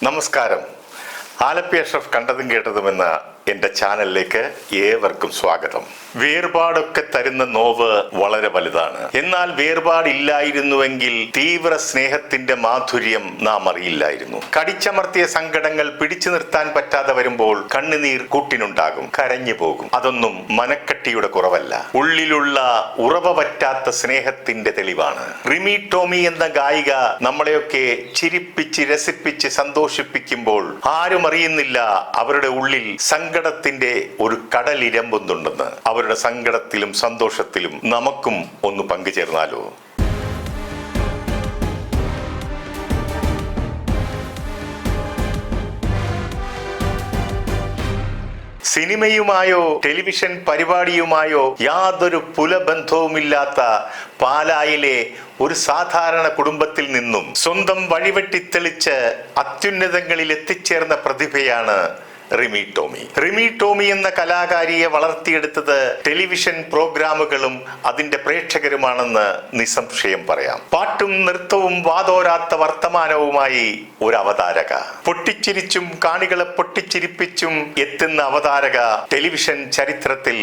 നമസ്കാരം. ആലപ്പി അഷ്റഫ് കണ്ടതും കേട്ടതുമെന്ന എൻ്റെ ചാനലിലേക്ക് ഏവർക്കും സ്വാഗതം. വേർപാടൊക്കെ തരുന്ന നോവ് വളരെ വലുതാണ്. എന്നാൽ വേർപാടില്ലായിരുന്നുവെങ്കിൽ തീവ്ര സ്നേഹത്തിന്റെ മാധുര്യം നാം അറിയില്ലായിരുന്നു. കടിച്ചമർത്തിയ സങ്കടങ്ങൾ പിടിച്ചു നിർത്താൻ പറ്റാതെ വരുമ്പോൾ കണ്ണുനീർ കൂട്ടിനുണ്ടാകും, കരഞ്ഞു പോകും. അതൊന്നും മനക്കട്ടിയുടെ കുറവല്ല, ഉള്ളിലുള്ള ഉറവ പറ്റാത്ത സ്നേഹത്തിന്റെ തെളിവാണ്. റിമി ടോമി എന്ന ഗായിക നമ്മളെയൊക്കെ ചിരിപ്പിച്ച് രസിപ്പിച്ച് സന്തോഷിപ്പിക്കുമ്പോൾ ആരും അറിയുന്നില്ല അവരുടെ ഉള്ളിൽ സങ്കടത്തിന്റെ ഒരു കടലിരമ്പുന്നുണ്ടെന്ന്. അവരുടെ സങ്കടത്തിലും സന്തോഷത്തിലും നമുക്കും ഒന്ന് പങ്കുചേർന്നാലോ? സിനിമയുമായോ ടെലിവിഷൻ പരിപാടിയുമായോ യാതൊരു പുലബന്ധവുമില്ലാത്ത പാലായിലെ ഒരു സാധാരണ കുടുംബത്തിൽ നിന്നും സ്വന്തം വഴിവെട്ടിത്തെളിച്ച് അത്യുന്നതങ്ങളിൽ എത്തിച്ചേർന്ന പ്രതിഭയാണ് റിമി ടോമി. റിമി ടോമി എന്ന കലാകാരിയെ വളർത്തിയെടുത്തത് ടെലിവിഷൻ പ്രോഗ്രാമുകളും അതിന്റെ പ്രേക്ഷകരുമാണെന്ന് നിസ്സംശയം പറയാം. പാട്ടും നൃത്തവും വാതോരാത്ത വർത്തമാനവുമായി ഒരു അവതാരക, പൊട്ടിച്ചിരിച്ചും കാണികളെ പൊട്ടിച്ചിരിപ്പിച്ചും എത്തുന്ന അവതാരക ടെലിവിഷൻ ചരിത്രത്തിൽ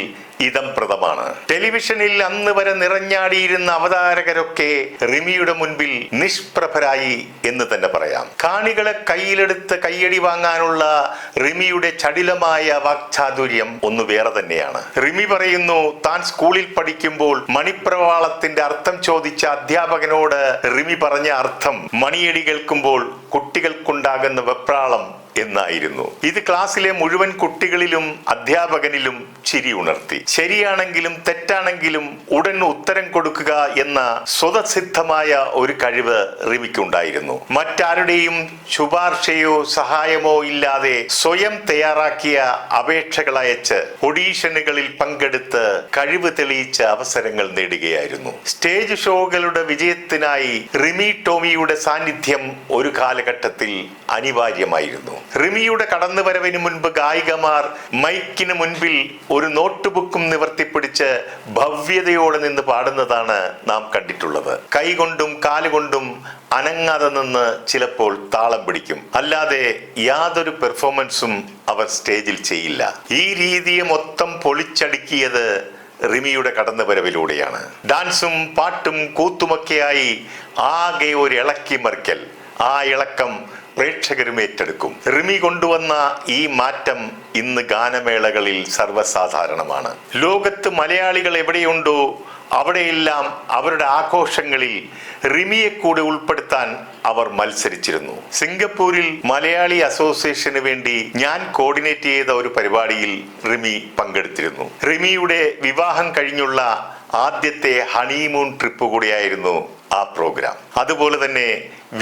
ഇദംപ്രദമാണ്. ടെലിവിഷനിൽ അന്ന് വരെ നിറഞ്ഞാടിയിരുന്ന അവതാരകരൊക്കെ റിമിയുടെ മുൻപിൽ നിഷ്പ്രഭരായി എന്ന് തന്നെ പറയാം. കാണികളെ കയ്യിലെടുത്ത് കയ്യടി വാങ്ങാനുള്ള റിമിയുടെ ചടിലമായ വാക്ചാതുര്യം ഒന്ന് വേറെ തന്നെയാണ്. റിമി പറയുന്നു, താൻ സ്കൂളിൽ പഠിക്കുമ്പോൾ മണിപ്രവാളത്തിന്റെ അർത്ഥം ചോദിച്ച അധ്യാപകനോട് റിമി പറഞ്ഞ അർത്ഥം മണിയടി കേൾക്കുമ്പോൾ കുട്ടികൾക്കുണ്ടാകുന്ന വെപ്രാളം എന്നായിരുന്നു. ഇത് ക്ലാസ്സിലെ മുഴുവൻ കുട്ടികളിലും അധ്യാപകനിലും ചിരി ഉണർത്തി. ശരിയാണെങ്കിലും തെറ്റാണെങ്കിലും ഉടൻ ഉത്തരം കൊടുക്കുക എന്ന സ്വതസിദ്ധമായ ഒരു കഴിവ് റിമിക്കുണ്ടായിരുന്നു. മറ്റാരുടെയും ശുപാർശയോ സഹായമോ ഇല്ലാതെ സ്വയം തയ്യാറാക്കിയ അപേക്ഷകൾ അയച്ച് ഓഡീഷനുകളിൽ പങ്കെടുത്ത് കഴിവ് തെളിയിച്ച അവസരങ്ങൾ നേടുകയായിരുന്നു. സ്റ്റേജ് ഷോകളുടെ വിജയത്തിനായി റിമി ടോമിയുടെ സാന്നിധ്യം ഒരു കാലഘട്ടത്തിൽ അനിവാര്യമായിരുന്നു. റിമിയുടെ കടന്നുവരവിന് മുൻപ് ഗായികമാർ മൈക്കിന് മുൻപിൽ ഒരു നോട്ട് ബുക്കും നിവർത്തിപ്പിടിച്ച് ഭവ്യതയോടെ നിന്ന് പാടുന്നതാണ് നാം കണ്ടിട്ടുള്ളത്. കൈകൊണ്ടും കാലുകൊണ്ടും അനങ്ങാതെ നിന്ന് ചിലപ്പോൾ താളം പിടിക്കും, അല്ലാതെ യാതൊരു പെർഫോമൻസും അവർ സ്റ്റേജിൽ ചെയ്യില്ല. ഈ രീതിയെ മൊത്തം പൊളിച്ചടുക്കിയത് റിമിയുടെ കടന്നുവരവിലൂടെയാണ്. ഡാൻസും പാട്ടും കൂത്തുമൊക്കെയായി ആകെ ഒരു ഇളക്കി മറിക്കൽ. ആ ഇളക്കം പ്രേക്ഷകരും ഏറ്റെടുക്കും. റിമി കൊണ്ടുവന്ന ഈ മാറ്റം ഇന്ന് ഗാനമേളകളിൽ സർവ്വസാധാരണമാണ്. ലോകത്ത് മലയാളികൾ എവിടെയുണ്ടോ അവിടെയെല്ലാം അവരുടെ ആഘോഷങ്ങളിൽ റിമിയെ കൂടെ ഉൾപ്പെടുത്താൻ അവർ മത്സരിച്ചിരുന്നു. സിംഗപ്പൂരിൽ മലയാളി അസോസിയേഷന് വേണ്ടി ഞാൻ കോർഡിനേറ്റ് ചെയ്ത ഒരു പരിപാടിയിൽ റിമി പങ്കെടുത്തിരുന്നു. റിമിയുടെ വിവാഹം കഴിഞ്ഞുള്ള ആദ്യത്തെ ഹണിമൂൺ ട്രിപ്പ് കൂടിയായിരുന്നു ആ പ്രോഗ്രാം. അതുപോലെ തന്നെ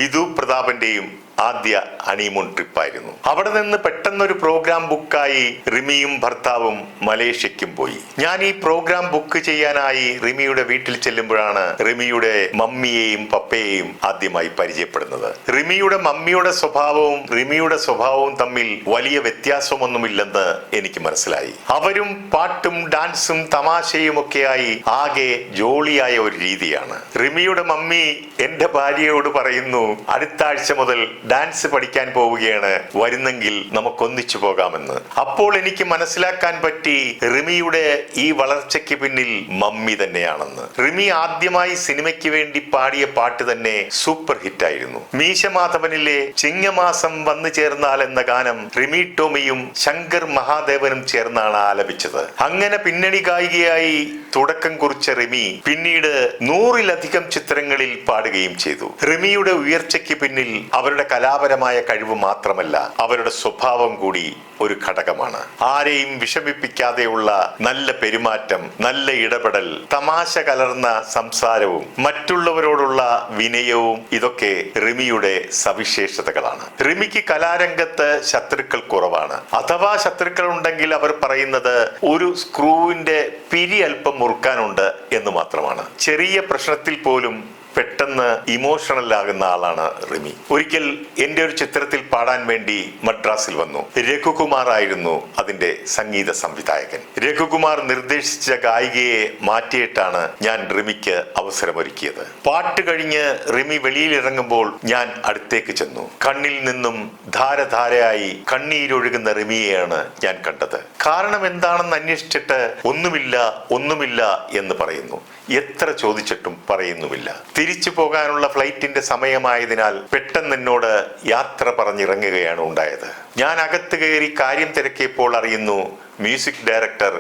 വിധു പ്രതാപന്റെയും ആദ്യ ഹണിമൂൺ ട്രിപ്പായിരുന്നു. അവിടെ നിന്ന് പെട്ടെന്നൊരു പ്രോഗ്രാം ബുക്കായി റിമിയും ഭർത്താവും മലേഷ്യക്കും പോയി. ഞാൻ ഈ പ്രോഗ്രാം ബുക്ക് ചെയ്യാനായി റിമിയുടെ വീട്ടിൽ ചെല്ലുമ്പോഴാണ് റിമിയുടെ മമ്മിയെയും പപ്പയെയും ആദ്യമായി പരിചയപ്പെടുന്നത്. റിമിയുടെ മമ്മിയുടെ സ്വഭാവവും റിമിയുടെ സ്വഭാവവും തമ്മിൽ വലിയ വ്യത്യാസമൊന്നുമില്ലെന്ന് എനിക്ക് മനസ്സിലായി. അവരും പാട്ടും ഡാൻസും തമാശയും ഒക്കെയായി ആകെ ജോളിയായ ഒരു രീതിയാണ്. റിമിയുടെ മമ്മി എന്റെ ഭാര്യയോട് പറയുന്നു, അടുത്ത ആഴ്ച മുതൽ ഡാൻസ് പഠിക്കാൻ പോവുകയാണ്, വരുന്നെങ്കിൽ നമുക്കൊന്നിച്ചു പോകാമെന്ന്. അപ്പോൾ എനിക്ക് മനസ്സിലാക്കാൻ പറ്റി റിമിയുടെ ഈ വളർച്ചയ്ക്ക് പിന്നിൽ മമ്മി തന്നെയാണെന്ന്. റിമി ആദ്യമായി സിനിമയ്ക്ക് വേണ്ടി പാടിയ പാട്ട് തന്നെ സൂപ്പർ ഹിറ്റായിരുന്നു. മീശമാധവനിലെ ചിങ്ങമാസം വന്നു ചേർന്നാൽ എന്ന ഗാനം റിമി ടോമിയും ശങ്കർ മഹാദേവനും ചേർന്നാണ് ആലപിച്ചത്. അങ്ങനെ പിന്നണി ഗായികയായി തുടക്കം കുറിച്ച റിമി പിന്നീട് 100-ലധികം ചിത്രങ്ങളിൽ പാടുകയും ചെയ്തു. റിമിയുടെ ഉയർച്ചയ്ക്ക് പിന്നിൽ അവരുടെ കലാപരമായ കഴിവ് മാത്രമല്ല, അവരുടെ സ്വഭാവം കൂടി ഒരു ഘടകമാണ്. ആരെയും വിഷമിപ്പിക്കാതെയുള്ള നല്ല പെരുമാറ്റം, നല്ല ഇടപെടൽ, തമാശ കലർന്ന സംസാരവും മറ്റുള്ളവരോടുള്ള വിനയവും ഇതൊക്കെ റിമിയുടെ സവിശേഷതകളാണ്. റിമിക്ക് കലാരംഗത്ത് ശത്രുക്കൾ കുറവാണ്. അഥവാ ശത്രുക്കൾ ഉണ്ടെങ്കിൽ അവർ പറയുന്നത് ഒരു സ്ക്രൂവിന്റെ പിരി അല്പം മുറുക്കാനുണ്ട് എന്ന് മാത്രമാണ്. ചെറിയ പ്രശ്നത്തിൽ പോലും പെട്ടെന്ന് ഇമോഷണൽ ആകുന്ന ആളാണ് റിമി. ഒരിക്കൽ എൻ്റെ ഒരു ചിത്രത്തിൽ പാടാൻ വേണ്ടി മദ്രാസിൽ വന്നു. രഘുകുമാർ ആയിരുന്നു അതിന്റെ സംഗീത സംവിധായകൻ. രഘുകുമാർ നിർദ്ദേശിച്ച ഗായികയെ മാറ്റിയിട്ടാണ് ഞാൻ റിമിക്ക് അവസരമൊരുക്കിയത്. പാട്ട് കഴിഞ്ഞ് റിമി വെളിയിലിറങ്ങുമ്പോൾ ഞാൻ അടുത്തേക്ക് ചെന്നു. കണ്ണിൽ നിന്നും ധാരധാരയായി കണ്ണീരൊഴുകുന്ന റിമിയെയാണ് ഞാൻ കണ്ടത്. കാരണം എന്താണെന്ന് അന്വേഷിച്ചിട്ട് ഒന്നുമില്ല എന്ന് പറയുന്നു. എത്ര ചോദിച്ചിട്ടും പറയുന്നുമില്ല. തിരിച്ചു പോകാനുള്ള ഫ്ലൈറ്റിന്റെ സമയമായതിനാൽ പെട്ടെന്ന് എന്നോട് യാത്ര പറഞ്ഞിറങ്ങുകയാണ് ഉണ്ടായത്. ഞാൻ അകത്ത് കയറി കാര്യം തിരക്കിയപ്പോൾ അറിയുന്നു മ്യൂസിക് ഡയറക്ടർ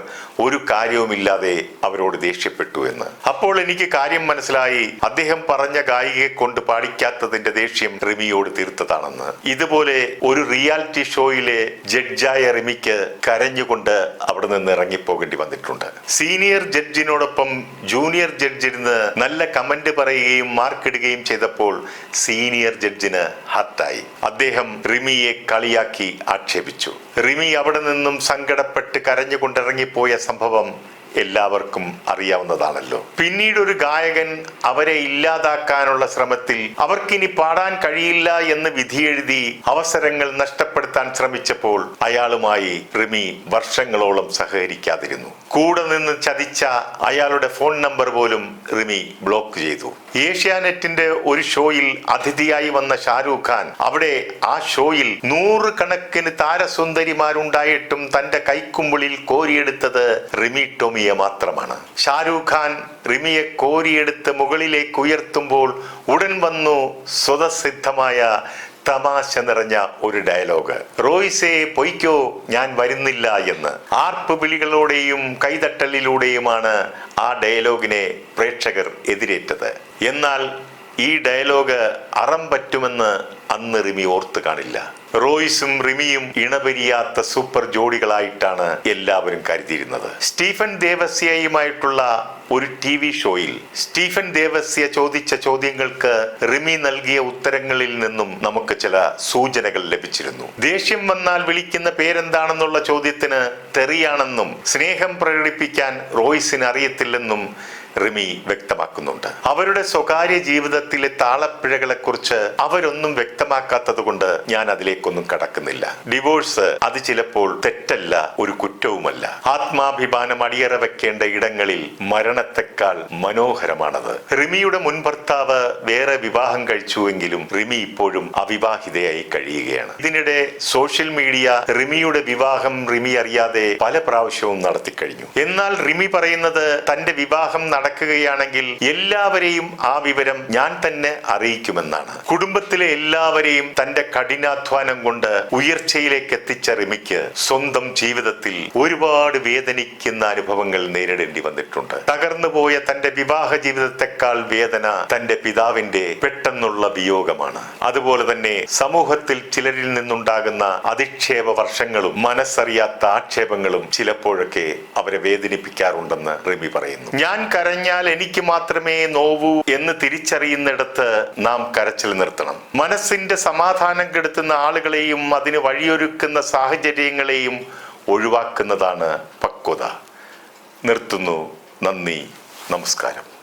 ഒരു കാര്യവുമില്ലാതെ അവരോട് ദേഷ്യപ്പെട്ടു എന്ന്. അപ്പോൾ എനിക്ക് കാര്യം മനസ്സിലായി. അദ്ദേഹം പറഞ്ഞ ഗായികയെ കൊണ്ട് പാടിക്കാത്തതിന്റെ ദേഷ്യം റിമിയോട് തീർത്തതാണെന്ന്. ഇതുപോലെ ഒരു റിയാലിറ്റി ഷോയിലെ ജഡ്ജായ റിമിക്ക് കരഞ്ഞുകൊണ്ട് അവിടെ നിന്ന് ഇറങ്ങിപ്പോകേണ്ടി വന്നിട്ടുണ്ട്. സീനിയർ ജഡ്ജിനോടൊപ്പം ജൂനിയർ ജഡ്ജിരുന്ന് നല്ല കമന്റ് പറയുകയും മാർക്കിടുകയും ചെയ്തപ്പോൾ സീനിയർ ജഡ്ജിന് ഹർട്ടായി. അദ്ദേഹം റിമിയെ കളിയാക്കി ആക്ഷേപിച്ചു. റിമി അവിടെ നിന്നും സങ്കടപ്പെട്ട് കരഞ്ഞുകൊണ്ടിറങ്ങിപ്പോയ സംഭവം എല്ലാവർക്കും അറിയാവുന്നതാണല്ലോ. പിന്നീട് ഒരു ഗായകൻ അവരെ ഇല്ലാതാക്കാനുള്ള ശ്രമത്തിൽ അവർക്കിനി പാടാൻ കഴിയില്ല എന്ന് വിധിയെഴുതി അവസരങ്ങൾ നഷ്ടപ്പെടുത്താൻ ശ്രമിച്ചപ്പോൾ അയാളുമായി റിമി വർഷങ്ങളോളം സഹകരിക്കാതിരുന്നു. കൂടെ നിന്ന് ചതിച്ച അയാളുടെ ഫോൺ നമ്പർ പോലും റിമി ബ്ലോക്ക് ചെയ്തു. ഏഷ്യാനെറ്റിന്റെ ഒരു ഷോയിൽ അതിഥിയായി വന്ന ഷാരൂഖ് ഖാൻ അവിടെ ആ ഷോയിൽ 100 കണക്കിന് താരസുന്ദരിമാരുണ്ടായിട്ടും തന്റെ കൈക്കുമ്പിളിൽ കോരിയെടുത്തത് റിമി ടോമിയെ മാത്രമാണ്. ഷാരൂഖ് ഖാൻ റിമിയെ കോരിയെടുത്ത് മുകളിലേക്ക് ഉയർത്തുമ്പോൾ ഉടൻ വന്നു സ്വതസിദ്ധമായ തമാശ നിറഞ്ഞ ഒരു ഡയലോഗ്. റോയ്സേ പൊയ്ക്കോ, ഞാൻ വരുന്നില്ല എന്ന്. ആർപ്പ് വിളികളോടെയും കൈതട്ടലിലൂടെയുമാണ് ആ ഡയലോഗിനെ പ്രേക്ഷകർ എതിരേറ്റത്. എന്നാൽ ഈ ഡയലോഗ് അറം പറ്റുമെന്ന് അന്ന് റിമി ഓർത്തു കാണില്ല. റോയ്സും റിമിയും ഇണപിരിയാത്ത സൂപ്പർ ജോഡികളായിട്ടാണ് എല്ലാവരും കരുതിയിരുന്നത്. സ്റ്റീഫൻ ദേവസ്യയുമായിട്ടുള്ള ഒരു TV ഷോയിൽ സ്റ്റീഫൻ ദേവസ്യ ചോദിച്ച ചോദ്യങ്ങൾക്ക് റിമി നൽകിയ ഉത്തരങ്ങളിൽ നിന്നും നമുക്ക് ചില സൂചനകൾ ലഭിച്ചിരുന്നു. ദേഷ്യം വന്നാൽ വിളിക്കുന്ന പേരെന്താണെന്നുള്ള ചോദ്യത്തിന് തെറിയാണെന്നും സ്നേഹം പ്രകടിപ്പിക്കാൻ റോയ്സിന് അറിയത്തില്ലെന്നും റിമി വ്യക്തമാക്കുന്നുണ്ട്. അവരുടെ സ്വകാര്യ ജീവിതത്തിലെ താളപ്പിഴകളെ കുറിച്ച് അവരൊന്നും വ്യക്തമാക്കാത്തത് കൊണ്ട് ഞാൻ അതിലേക്കൊന്നും കടക്കുന്നില്ല. ഡിവോഴ്സ് അത് ചിലപ്പോൾ തെറ്റല്ല, ഒരു കുറ്റവുമല്ല. ആത്മാഭിമാനം അടിയറ വെക്കേണ്ട ഇടങ്ങളിൽ മരണത്തെക്കാൾ മനോഹരമാണത്. റിമിയുടെ മുൻ ഭർത്താവ് വേറെ വിവാഹം കഴിച്ചുവെങ്കിലും റിമി ഇപ്പോഴും അവിവാഹിതയായി കഴിയുകയാണ്. ഇതിനിടെ സോഷ്യൽ മീഡിയ റിമിയുടെ വിവാഹം റിമി അറിയാതെ പല പ്രാവശ്യവും നടത്തിക്കഴിഞ്ഞു. എന്നാൽ റിമി പറയുന്നത് തന്റെ വിവാഹം നടക്കുകയാണെങ്കിൽ എല്ലാവരെയും ആ വിവരം ഞാൻ തന്നെ അറിയിക്കുമെന്നാണ്. കുടുംബത്തിലെ എല്ലാവരെയും തന്റെ കഠിനാധ്വാനം കൊണ്ട് ഉയർച്ചയിലേക്ക് എത്തിച്ച റിമിക്ക് സ്വന്തം ജീവിതത്തിൽ ഒരുപാട് വേദനിക്കുന്ന അനുഭവങ്ങൾ നേരിടേണ്ടി വന്നിട്ടുണ്ട്. തകർന്നു പോയ തന്റെ വിവാഹ ജീവിതത്തെക്കാൾ വേദന തന്റെ പിതാവിന്റെ പെട്ടെന്നുള്ള വിയോഗമാണ്. അതുപോലെ തന്നെ സമൂഹത്തിൽ ചിലരിൽ നിന്നുണ്ടാകുന്ന അധിക്ഷേപ വർഷങ്ങളും മനസ്സറിയാത്ത ആക്ഷേപങ്ങളും ചിലപ്പോഴൊക്കെ അവരെ വേദനിപ്പിക്കാറുണ്ടെന്ന് റിമി പറയുന്നു. ഞാൻ കരഞ്ഞാൽ എനിക്ക് മാത്രമേ നോവൂ എന്ന് തിരിച്ചറിയുന്നിടത്ത് നാം കരച്ചിൽ നിർത്തണം. മനസ്സിന്റെ സമാധാനം കെടുത്തുന്ന ആളുകളെയും അതിന് വഴിയൊരുക്കുന്ന സാഹചര്യങ്ങളെയും ഒഴിവാക്കുന്നതാണ് പക്വത. നിർത്തുന്നു. നന്ദി, നമസ്കാരം.